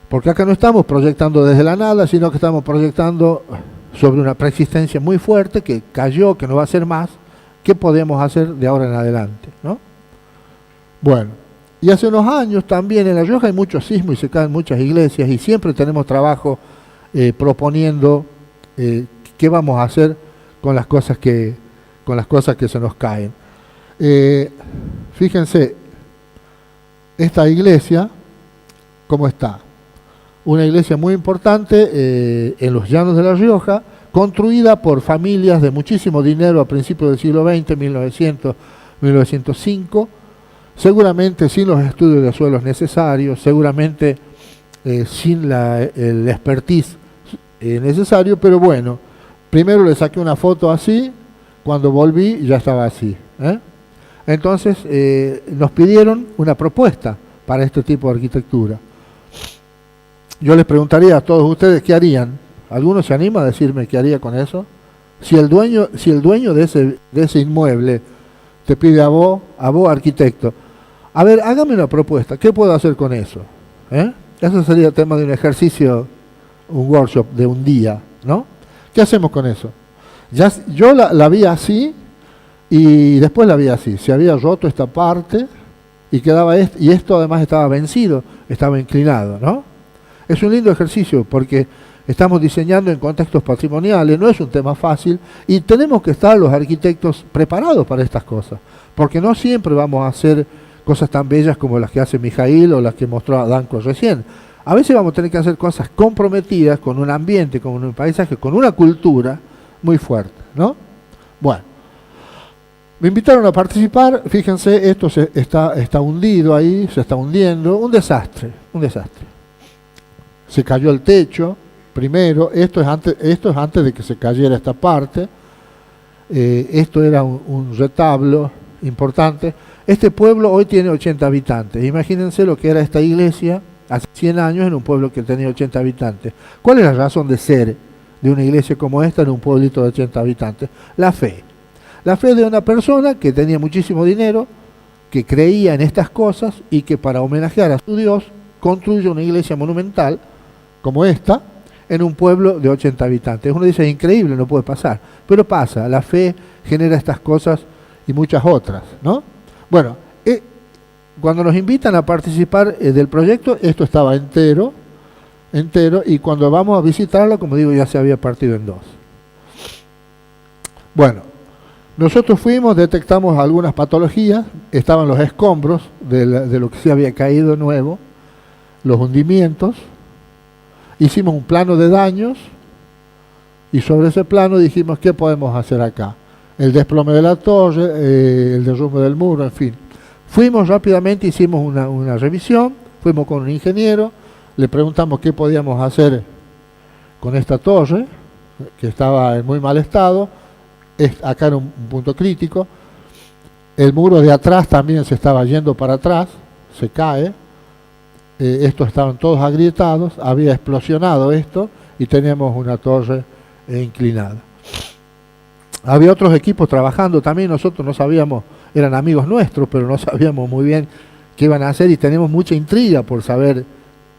Porque acá no estamos proyectando desde la nada, sino que estamos proyectando sobre una preexistencia muy fuerte que cayó, que no va a ser más. ¿Qué podemos hacer de ahora en adelante, ¿no? Bueno, y hace unos años también en La Rioja hay muchos sismos y se caen muchas iglesias, y siempre tenemos trabajo proponiendo qué vamos a hacer con las cosas que se nos caen. Fíjense, esta iglesia, ¿cómo está? Una iglesia muy importante en los llanos de La Rioja, construida por familias de muchísimo dinero a principios del siglo XX, 1900, 1905, seguramente sin los estudios de suelos necesarios, seguramente sin el expertise necesario, pero bueno, primero le saqué una foto así, cuando volví ya estaba así. Entonces nos pidieron una propuesta para este tipo de arquitectura. Yo les preguntaría a todos ustedes qué harían. ¿Alguno se anima a decirme qué haría con eso? Si el dueño de ese inmueble te pide a vos arquitecto, a ver, hágame una propuesta, ¿qué puedo hacer con eso? Eso sería el tema de un ejercicio, un workshop de un día, ¿no? ¿Qué hacemos con eso? Yo la vi así y después la vi así. Se había roto esta parte y quedaba y esto además estaba vencido, estaba inclinado, ¿no? Es un lindo ejercicio porque estamos diseñando en contextos patrimoniales, no es un tema fácil y tenemos que estar los arquitectos preparados para estas cosas, porque no siempre vamos a hacer cosas tan bellas como las que hace Mijail o las que mostró Danko recién. A veces vamos a tener que hacer cosas comprometidas con un ambiente, con un paisaje, con una cultura muy fuerte, ¿no? Bueno, me invitaron a participar, fíjense, esto está hundido ahí, se está hundiendo, un desastre. Se cayó el techo, primero, esto es antes de que se cayera esta parte, esto era un retablo importante. Este pueblo hoy tiene 80 habitantes, imagínense lo que era esta iglesia hace 100 años en un pueblo que tenía 80 habitantes. ¿Cuál es la razón de ser de una iglesia como esta en un pueblito de 80 habitantes? La fe de una persona que tenía muchísimo dinero, que creía en estas cosas y que para homenajear a su Dios construye una iglesia monumental como esta en un pueblo de 80 habitantes. Uno dice, es increíble, no puede pasar, pero pasa, la fe genera estas cosas y muchas otras, ¿no? Bueno, cuando nos invitan a participar del proyecto, esto estaba entero, y cuando vamos a visitarlo, como digo, ya se había partido en dos. Bueno, nosotros fuimos, detectamos algunas patologías, estaban los escombros de lo que se había caído nuevo, los hundimientos, hicimos un plano de daños y sobre ese plano dijimos, ¿qué podemos hacer acá? El desplome de la torre, el derrumbe del muro, en fin. Fuimos rápidamente, hicimos una revisión, fuimos con un ingeniero, le preguntamos qué podíamos hacer con esta torre, que estaba en muy mal estado, acá era un punto crítico. El muro de atrás también se estaba yendo para atrás, se cae, estos estaban todos agrietados, había explosionado esto y teníamos una torre inclinada. Había otros equipos trabajando también, nosotros no sabíamos, eran amigos nuestros, pero no sabíamos muy bien qué iban a hacer y teníamos mucha intriga por saber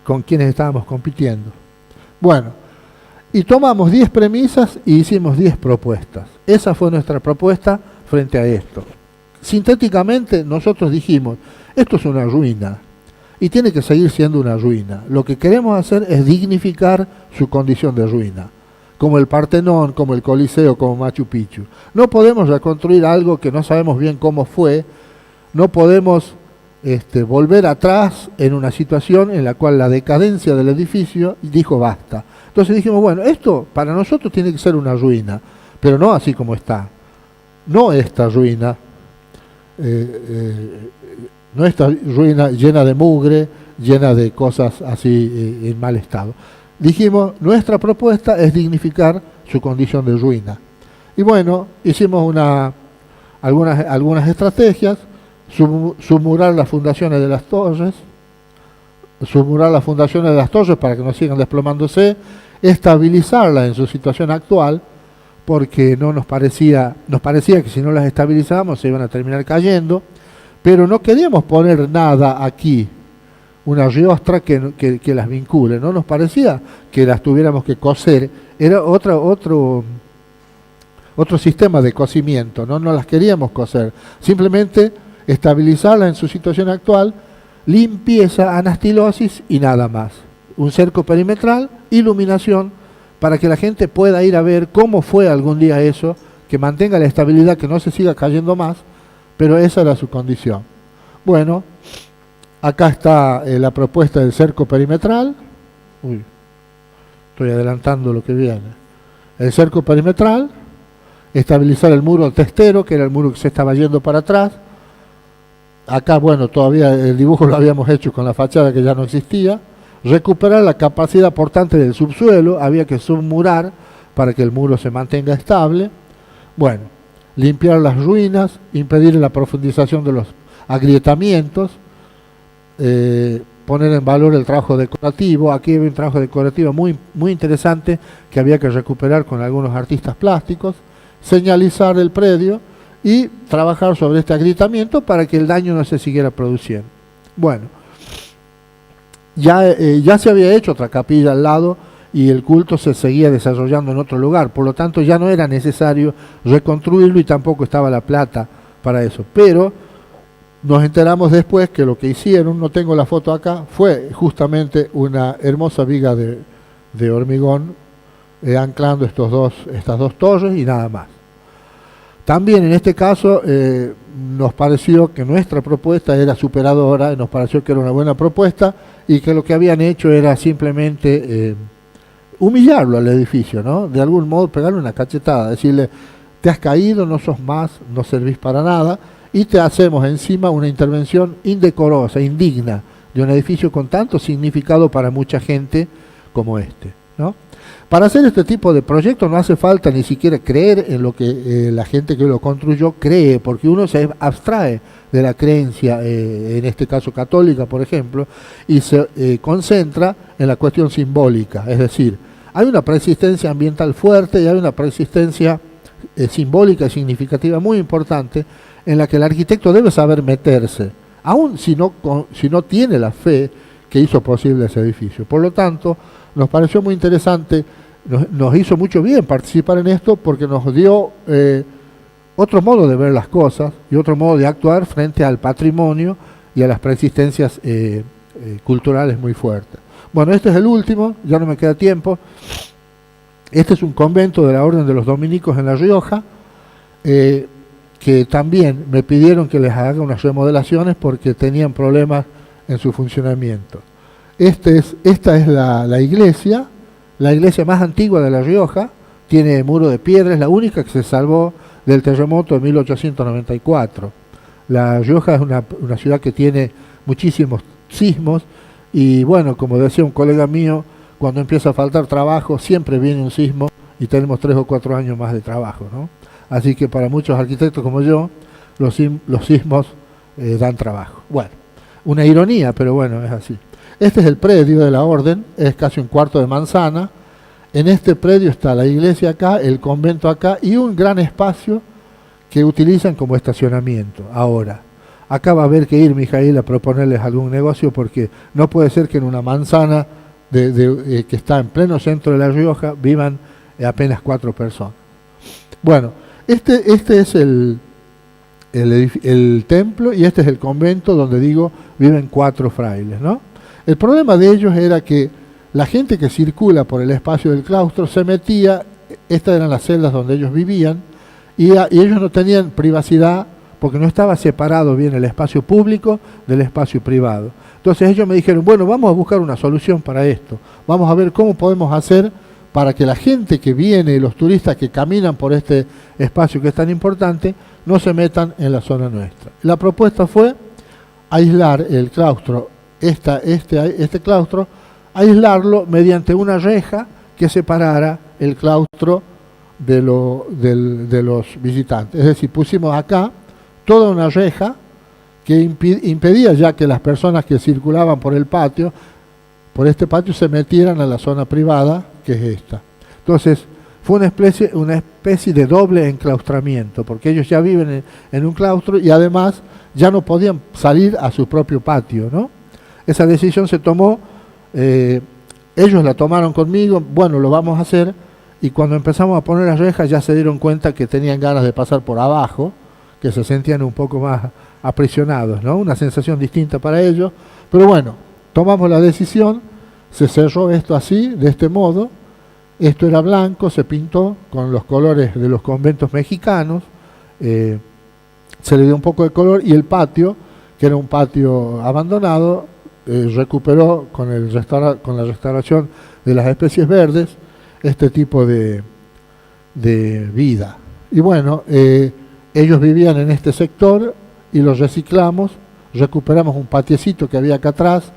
con quiénes estábamos compitiendo. Bueno, y tomamos 10 premisas y hicimos 10 propuestas. Esa fue nuestra propuesta frente a esto. Sintéticamente nosotros dijimos, esto es una ruina y tiene que seguir siendo una ruina. Lo que queremos hacer es dignificar su condición de ruina, como el Partenón, como el Coliseo, como Machu Picchu. No podemos reconstruir algo que no sabemos bien cómo fue, no podemos volver atrás en una situación en la cual la decadencia del edificio dijo basta. Entonces dijimos, bueno, esto para nosotros tiene que ser una ruina, pero no así como está. No esta ruina, no esta ruina llena de mugre, llena de cosas así en mal estado. Dijimos, nuestra propuesta es dignificar su condición de ruina. Y bueno, hicimos algunas estrategias, submurar las fundaciones de las torres, para que no sigan desplomándose, estabilizarlas en su situación actual, porque nos parecía que si no las estabilizábamos se iban a terminar cayendo, pero no queríamos poner nada aquí, una riostra que las vincule, no nos parecía que las tuviéramos que coser, era otro sistema de cocimiento, no las queríamos coser, simplemente estabilizarlas en su situación actual, limpieza, anastilosis y nada más. Un cerco perimetral, iluminación, para que la gente pueda ir a ver cómo fue algún día eso, que mantenga la estabilidad, que no se siga cayendo más, pero esa era su condición. Bueno, acá está la propuesta del cerco perimetral. Uy, estoy adelantando lo que viene. El cerco perimetral, estabilizar el muro testero, que era el muro que se estaba yendo para atrás, acá, bueno, todavía el dibujo lo habíamos hecho con la fachada que ya no existía. Recuperar la capacidad portante del subsuelo, había que submurar para que el muro se mantenga estable. Bueno, limpiar las ruinas, impedir la profundización de los agrietamientos, poner en valor el trabajo decorativo. Aquí hay un trabajo decorativo muy interesante que había que recuperar con algunos artistas plásticos, señalizar el predio y trabajar sobre este agrietamiento para que el daño no se siguiera produciendo. Bueno, ya se había hecho otra capilla al lado y el culto se seguía desarrollando en otro lugar, por lo tanto ya no era necesario reconstruirlo y tampoco estaba la plata para eso. Pero nos enteramos después que lo que hicieron, no tengo la foto acá, fue justamente una hermosa viga de hormigón anclando estas dos torres y nada más. También en este caso nos pareció que nuestra propuesta era superadora, nos pareció que era una buena propuesta y que lo que habían hecho era simplemente humillarlo al edificio, ¿no? De algún modo pegarle una cachetada, decirle, te has caído, no sos más, no servís para nada, y te hacemos encima una intervención indecorosa, indigna, de un edificio con tanto significado para mucha gente como este, ¿no? Para hacer este tipo de proyectos no hace falta ni siquiera creer en lo que la gente que lo construyó cree, porque uno se abstrae de la creencia, en este caso católica, por ejemplo, y se concentra en la cuestión simbólica. Es decir, hay una persistencia ambiental fuerte y hay una persistencia simbólica y significativa muy importante en la que el arquitecto debe saber meterse, aun si no tiene la fe que hizo posible ese edificio. Por lo tanto, nos pareció muy interesante, nos hizo mucho bien participar en esto porque nos dio otro modo de ver las cosas y otro modo de actuar frente al patrimonio y a las persistencias culturales muy fuertes. Bueno, este es el último, ya no me queda tiempo. Este es un convento de la Orden de los Dominicos en La Rioja, que también me pidieron que les haga unas remodelaciones porque tenían problemas en su funcionamiento. Esta es la iglesia más antigua de La Rioja, tiene muro de piedra, es la única que se salvó del terremoto de 1894. La Rioja es una ciudad que tiene muchísimos sismos y bueno, como decía un colega mío, cuando empieza a faltar trabajo siempre viene un sismo y tenemos 3 o 4 años más de trabajo, ¿no? Así que para muchos arquitectos como yo, los sismos dan trabajo. Bueno, una ironía, pero bueno, es así. Este es el predio de la orden, es casi un cuarto de manzana. En este predio está la iglesia acá, el convento acá y un gran espacio que utilizan como estacionamiento. Ahora, acá va a haber que ir, Mijail, a proponerles algún negocio porque no puede ser que en una manzana que está en pleno centro de La Rioja vivan apenas 4 personas. Bueno, este es el templo y este es el convento donde digo viven 4 frailes, ¿no? El problema de ellos era que la gente que circula por el espacio del claustro se metía, estas eran las celdas donde ellos vivían, y ellos no tenían privacidad porque no estaba separado bien el espacio público del espacio privado. Entonces ellos me dijeron, bueno, vamos a buscar una solución para esto, vamos a ver cómo podemos hacer para que la gente que viene y los turistas que caminan por este espacio que es tan importante no se metan en la zona nuestra. La propuesta fue aislar el claustro, este claustro, aislarlo mediante una reja que separara el claustro de los visitantes. Es decir, pusimos acá toda una reja que impedía ya que las personas que circulaban por por este patio se metieran a la zona privada, que es esta. Entonces, fue una especie de doble enclaustramiento, porque ellos ya viven en un claustro y además ya no podían salir a su propio patio, ¿no? Esa decisión se tomó, ellos la tomaron conmigo, bueno, lo vamos a hacer, y cuando empezamos a poner las rejas ya se dieron cuenta que tenían ganas de pasar por abajo, que se sentían un poco más aprisionados, ¿no? Una sensación distinta para ellos, pero bueno, tomamos la decisión, se cerró esto así, de este modo, esto era blanco, se pintó con los colores de los conventos mexicanos, se le dio un poco de color y el patio, que era un patio abandonado, recuperó con la restauración de las especies verdes este tipo de vida. Y bueno, ellos vivían en este sector y los reciclamos, recuperamos un patiecito que había acá atrás.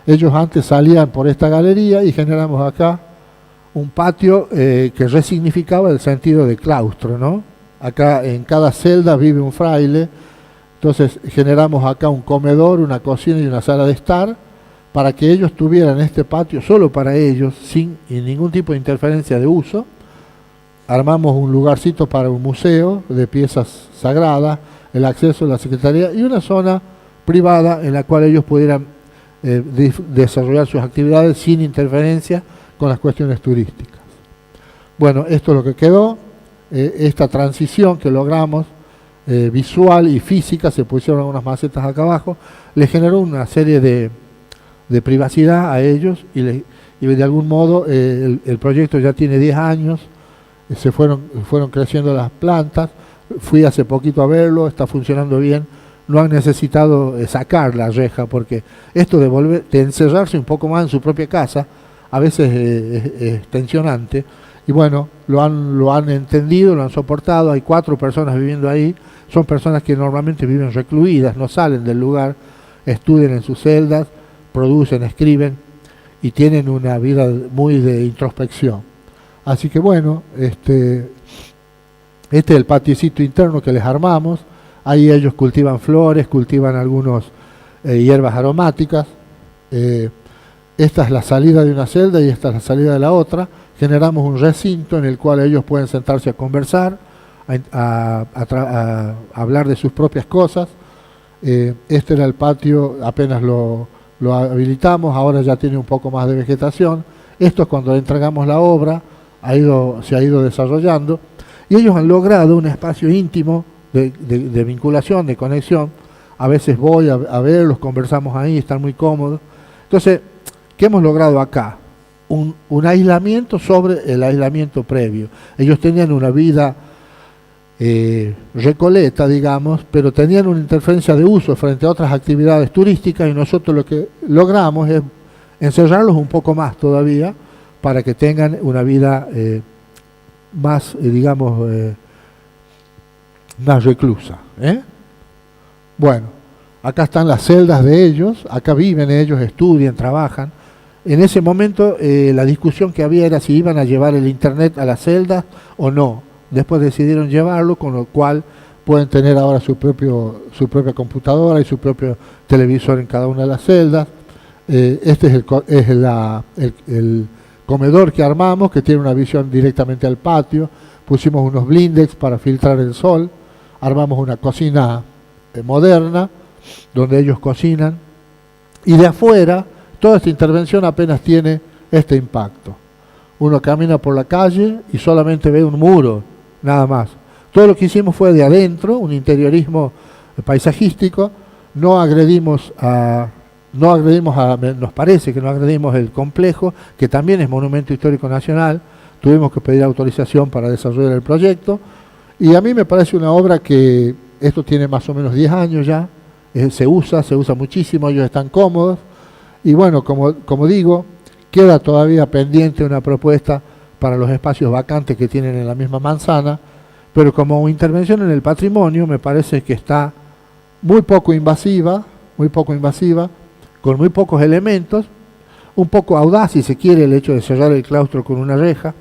Ellos antes salían por esta galería y generamos acá un patio que resignificaba el sentido de claustro, ¿no? Acá en cada celda vive un fraile, entonces generamos acá un comedor, una cocina y una sala de estar para que ellos tuvieran este patio solo para ellos, sin ningún tipo de interferencia de uso. Armamos un lugarcito para un museo de piezas sagradas, el acceso a la secretaría y una zona privada en la cual ellos pudieran desarrollar sus actividades sin interferencia con las cuestiones turísticas. Bueno, esto es lo que quedó. Esta transición que logramos, visual y física, se pusieron algunas macetas acá abajo, le generó una serie de privacidad a ellos y de algún modo el proyecto ya tiene 10 años, fueron creciendo las plantas, fui hace poquito a verlo, está funcionando bien, no han necesitado sacar la reja, porque esto de encerrarse un poco más en su propia casa, a veces es tensionante, y bueno, lo han entendido, lo han soportado. Hay 4 personas viviendo ahí, son personas que normalmente viven recluidas, no salen del lugar, estudian en sus celdas, producen, escriben y tienen una vida muy de introspección. Así que bueno, este es el patiecito interno que les armamos. Ahí ellos cultivan flores, cultivan algunos hierbas aromáticas. Esta es la salida de una celda y esta es la salida de la otra. Generamos un recinto en el cual ellos pueden sentarse a conversar, a hablar de sus propias cosas. Este era el patio, apenas lo habilitamos, ahora ya tiene un poco más de vegetación. Esto es cuando le entregamos la obra, se ha ido desarrollando, y ellos han logrado un espacio íntimo de vinculación, de conexión. A veces voy a verlos, conversamos ahí, están muy cómodos. Entonces, ¿qué hemos logrado acá? Un aislamiento sobre el aislamiento previo. Ellos tenían una vida recoleta, digamos, pero tenían una interferencia de uso frente a otras actividades turísticas, y nosotros lo que logramos es encerrarlos un poco más todavía para que tengan una vida más, digamos, más reclusa. Bueno, acá están las celdas de ellos, acá viven ellos, estudian, trabajan. En ese momento la discusión que había era si iban a llevar el internet a las celdas o no. Después decidieron llevarlo, con lo cual pueden tener ahora su propia computadora y su propio televisor en cada una de las celdas. Este es el comedor que armamos, que tiene una visión directamente al patio. Pusimos unos blindex para filtrar el sol. Armamos una cocina moderna, donde ellos cocinan. Y de afuera, toda esta intervención apenas tiene este impacto. Uno camina por la calle y solamente ve un muro, nada más. Todo lo que hicimos fue de adentro, un interiorismo paisajístico. No agredimos nos parece que no agredimos el complejo, que también es Monumento Histórico Nacional. Tuvimos que pedir autorización para desarrollar el proyecto. Y a mí me parece una obra que, esto tiene más o menos 10 años ya, se usa muchísimo, ellos están cómodos. Y bueno, como digo, queda todavía pendiente una propuesta para los espacios vacantes que tienen en la misma manzana, pero como intervención en el patrimonio me parece que está muy poco invasiva, con muy pocos elementos, un poco audaz si se quiere el hecho de cerrar el claustro con una reja,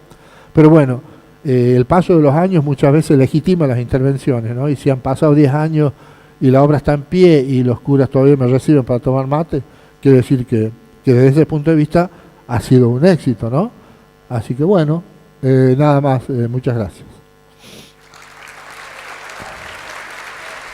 pero bueno, el paso de los años muchas veces legitima las intervenciones, ¿no? Y si han pasado 10 años y la obra está en pie y los curas todavía me reciben para tomar mate, quiere decir que desde ese punto de vista ha sido un éxito, ¿no? Así que bueno, nada más, muchas gracias.